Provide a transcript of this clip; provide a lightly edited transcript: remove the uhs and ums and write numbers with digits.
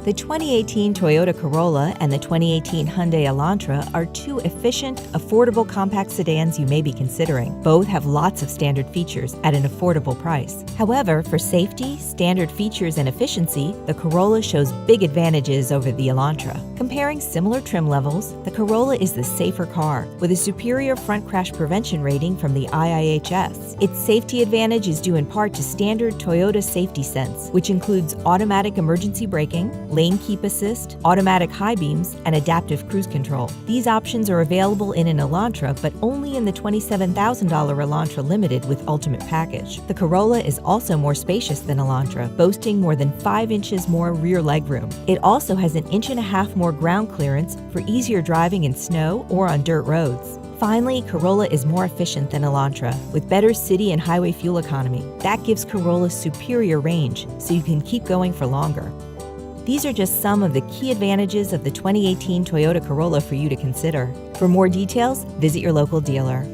The 2018 Toyota Corolla and the 2018 Hyundai Elantra are two efficient, affordable compact sedans you may be considering. Both have lots of standard features at an affordable price. However, for safety, standard features, and efficiency, the Corolla shows big advantages over the Elantra. Comparing similar trim levels, the Corolla is the safer car, with a superior front crash prevention rating from the IIHS. Its safety advantage is due in part to standard Toyota Safety Sense, which includes automatic emergency braking, lane keep assist, automatic high beams, and adaptive cruise control. These options are available in an Elantra, but only in the $27,000 Elantra Limited with Ultimate Package. The Corolla is also more spacious than Elantra, boasting more than 5 inches more rear legroom. It also has an 1.5 inches more ground clearance for easier driving in snow or on dirt roads. Finally, Corolla is more efficient than Elantra, with better city and highway fuel economy. That gives Corolla superior range, so you can keep going for longer. These are just some of the key advantages of the 2018 Toyota Corolla for you to consider. For more details, visit your local dealer.